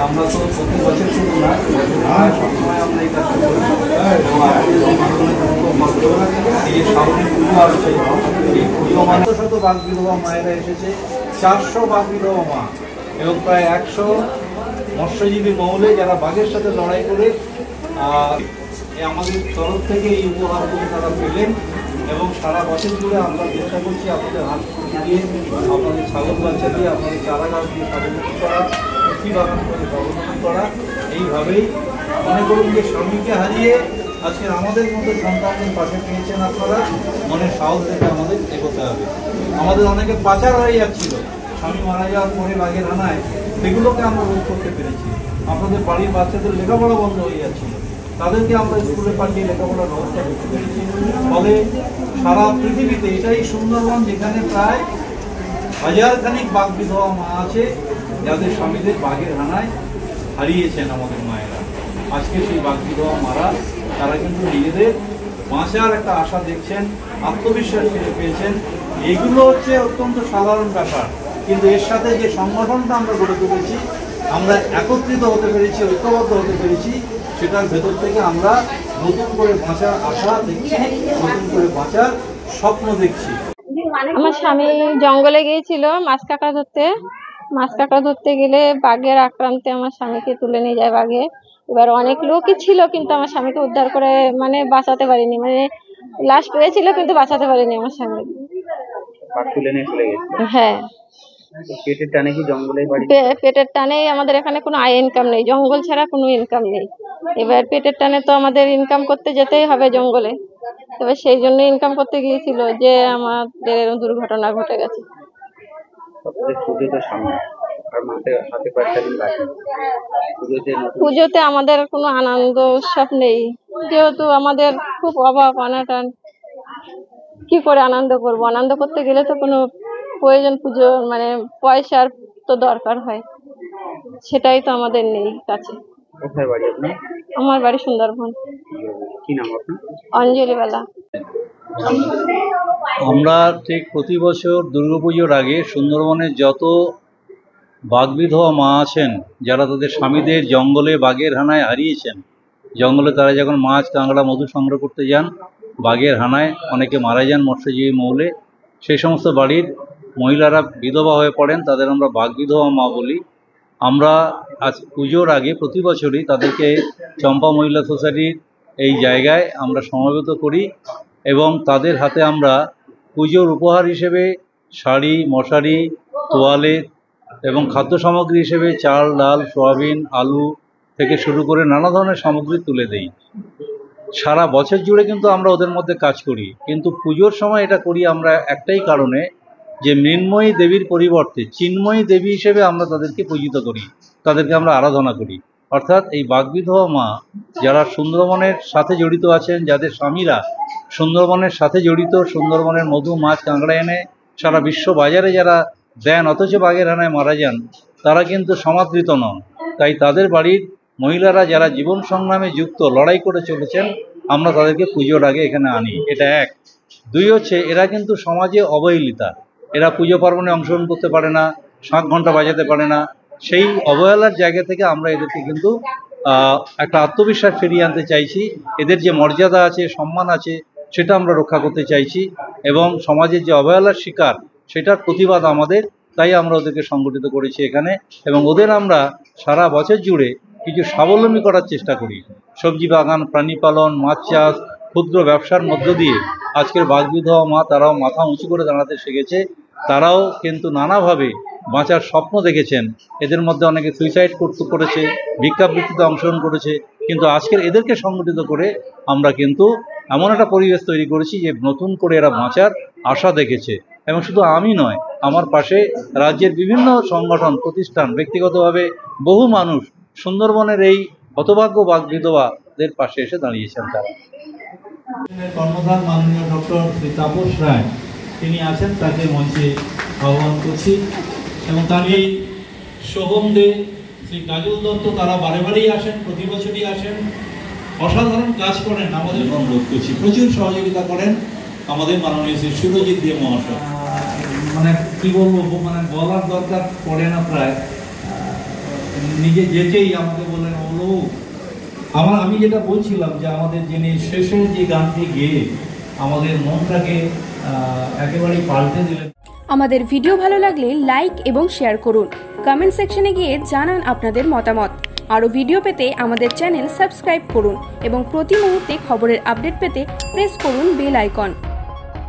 আমরা তো প্রতি বছর শুধু না, সবসময় আমরা এই কাজটা করি এবং এই যে সামনে পুজো আসছে, এই পুজো মানে শত বাঘ বিধবা মায়েরা এসেছে, 400 বাঘ বিধবা মা এবং প্রায় 100 মৎস্যজীবী মহলে যারা বাঘের সাথে লড়াই করে আমাদের তরফ থেকে এই উপহারগুলো তারা পেলেন। এবং সারা বছর জুড়ে আমরা চেষ্টা করছি আপনাদের হাত দিয়ে, আপনাদের ছাগল বাচ্চা দিয়ে, আপনাদের চারা গাছ দিয়ে স্বাবলম্বী করা, কৃষি বাগান করে স্বাবলম্বী করা। এইভাবেই মনে করুন যে স্বামীকে হারিয়ে আজকে আমাদের মতো সন্তানদের পাশে পেয়েছেন আপনারা, মনের সাহস থেকে আমাদের এগোতে হবে। আমাদের অনেকে পাচার হয়ে যাচ্ছিল স্বামী মারা যাওয়ার পরে বাঘের হানায়, সেগুলোকে আমরা রোধ করতে পেরেছি। আপনাদের বাড়ির বাচ্চাদের লেখাপড়া বন্ধ হয়ে যাচ্ছিল, তাদেরকে আমরা স্কুলে পাঠিয়ে লেখাপড়ার ব্যবস্থা করতে পেরেছি। ফলে সারা পৃথিবীতে এটাই সুন্দরবন যেখানে প্রায় 1000 খানিক বাঘ বিধবা মা আছে যাদের স্বামীদের বাঘের হানায় হারিয়েছেন আমাদের মায়েরা। আজকে সেই বাঘ বিধবা মারা তারা কিন্তু নিজেদের বাঁচার একটা আশা দেখছেন, আত্মবিশ্বাস ফিরে পেয়েছেন। এগুলো হচ্ছে অত্যন্ত সাধারণ ব্যাপার, কিন্তু এর সাথে যে সংগঠনটা আমরা গড়ে তুলেছি, আমরা একত্রিত হতে পেরেছি, ঐক্যবদ্ধ হতে পেরেছি, সেটার ভেতর থেকে আমরা নতুন করে বাঁচার আশা দেখছি, নতুন করে বাঁচার স্বপ্ন দেখছি। আমার স্বামী জঙ্গলে গিয়েছিল মাছ কাঁকড়া ধরতে গেলে বাঘের আক্রান্তে আমার স্বামীকে তুলে নিয়ে যায় বাঘে। এবার অনেক লোকই ছিল কিন্তু আমার স্বামীকে উদ্ধার করে বাঁচাতে পারিনি, লাশ পেয়েছিল কিন্তু বাঁচাতে পারিনি আমার স্বামী। হ্যাঁ, পেটের টানেই আমাদের এখানে কোনো আয় ইনকাম নেই, জঙ্গল ছাড়া কোনো ইনকাম নেই। এবার পেটের টানে তো আমাদের ইনকাম করতে যেতেই হবে জঙ্গলে, এবার সেই জন্য ইনকাম করতে গিয়েছিল যে আমাদের দুর্ঘটনা ঘটে গেছে। পুজোতে আমাদের কোনো আনন্দ উৎসব নেই, যেহেতু আমাদের খুব অভাব অনাটন, কি করে আনন্দ করব? আনন্দ করতে গেলে তো কোনো প্রয়োজন, পুজো পয়সার তো দরকার হয়, সেটাই তো আমাদের নেই কাছে। আমার বাড়ি সুন্দরবন। কি নাম আপনার? অঞ্জলি বালা। আমরা ঠিক প্রতি বছর দুর্গাপুজোর আগে সুন্দরবনের যত বাঘ বিধবা মা আছেন, যারা তাদের স্বামীদের জঙ্গলে বাঘের হানায় হারিয়েছেন, জঙ্গলে তারা যখন মাছ কাঁকড়া মধু সংগ্রহ করতে যান, বাঘের হানায় অনেকে মারা যান মৎস্যজীবী মহলে, সেই সমস্ত বাড়ির মহিলারা বিধবা হয়ে পড়েন, তাদের আমরা বাঘ বিধবা মা বলি। আমরা আজ পুজোর আগে প্রতি বছরই তাদেরকে চম্পা মহিলা সোসাইটির এই জায়গায় আমরা সমবেত করি এবং তাদের হাতে আমরা পুজোর উপহার হিসেবে শাড়ি, মশারি, তোয়ালে এবং খাদ্য সামগ্রী হিসেবে চাল, ডাল, সয়াবিন, আলু থেকে শুরু করে নানা ধরনের সামগ্রী তুলে দেই। সারা বছর জুড়ে কিন্তু আমরা ওদের মধ্যে কাজ করি, কিন্তু পুজোর সময় এটা করি আমরা একটাই কারণে, যে মৃন্ময়ী দেবীর পরিবর্তে চিন্ময়ী দেবী হিসেবে আমরা তাদেরকে পূজিত করি, তাদেরকে আমরা আরাধনা করি। অর্থাৎ এই বাঘ বিধবা মা যারা সুন্দরবনের সাথে জড়িত আছেন, যাদের স্বামীরা সুন্দরবনের সাথে জড়িত, সুন্দরবনের মধু মাছ কাঁকড়া এনে সারা বিশ্ব বাজারে যারা দেন অথচ বাঘের হানায় মারা যান, তারা কিন্তু সমাদৃত নন। তাই তাদের বাড়ির মহিলারা যারা জীবন সংগ্রামে যুক্ত, লড়াই করে চলেছেন, আমরা তাদেরকে পুজোর আগে এখানে আনি। এটা এক। দুই হচ্ছে, এরা কিন্তু সমাজে অবহেলিতা, এরা পুজো পার্বণে অংশগ্রহণ করতে পারে না, শাঁখ ঘণ্টা বাজাতে পারে না। সেই অবহেলার জায়গা থেকে আমরা এদেরকে কিন্তু একটা আত্মবিশ্বাস ফিরিয়ে আনতে চাইছি, এদের যে মর্যাদা আছে, সম্মান আছে, সেটা আমরা রক্ষা করতে চাইছি এবং সমাজের যে অবহেলার শিকার, সেটার প্রতিবাদ আমাদের, তাই আমরা ওদেরকে সংগঠিত করেছি এখানে এবং ওদের আমরা সারা বছর জুড়ে কিছু স্বাবলম্বী করার চেষ্টা করি। সবজি বাগান, প্রাণী পালন, মাছ চাষ, ক্ষুদ্র ব্যবসার মধ্য দিয়ে আজকের বাঘ বিধবা মা তারাও মাথা উঁচু করে দাঁড়াতে শিখেছে, তারাও কিন্তু নানাভাবে বাঁচার স্বপ্ন দেখেছেন। এদের মধ্যে অনেকে সুইসাইড করেছে, ভিক্ষাবৃত্তিতে অংশগ্রহণ করেছে, কিন্তু আজকের এদেরকে সংগঠিত করে আমরা কিন্তু এমন একটা পরিবেশ তৈরি করেছি যে নতুন করে এরা বাঁচার আশা দেখেছে। এবং শুধু আমি নয়, আমার পাশে রাজ্যের বিভিন্ন সংগঠন, প্রতিষ্ঠান, ব্যক্তিগতভাবে বহু মানুষ সুন্দরবনের এই হতভাগ্য বাঘ বিধবাদের পাশে এসে দাঁড়িয়েছেন। তারা কর্মধান মাননীয় ডক্টর শ্রী তাপস রায় তিনি আছেন, তাকে মঞ্চে আহ্বান করছি এবং তার এই সোহম দে, শ্রী কাজল দত্ত, তারা বারে বারেই আসেন, প্রতি বছরই আসেন, অসাধারণ কাজ করেন, আমাদের অনুরোধ করছি, প্রচুর সহযোগিতা করেন আমাদের মাননীয় শ্রী সুরজিৎ দে মহাশয়। কি বলবো, বলার দরকার পড়ে না প্রায়। নিজে যেচেই আমাকে বললেন ওলো আমি যেটা বলছিলাম যে আমাদের যিনি শেষের যে গানটি গেয়ে আমাদের মনটাকে একেবারেই পাল্টে দিলেন। আমাদের ভিডিও ভালো লাগলে লাইক এবং শেয়ার করুন। কমেন্ট সেকশনে গিয়ে জানান আপনাদের মতামত। আরও ভিডিও পেতে আমাদের চ্যানেল সাবস্ক্রাইব করুন এবং প্রতি মুহূর্তে খবরের আপডেট পেতে প্রেস করুন বেল আইকন।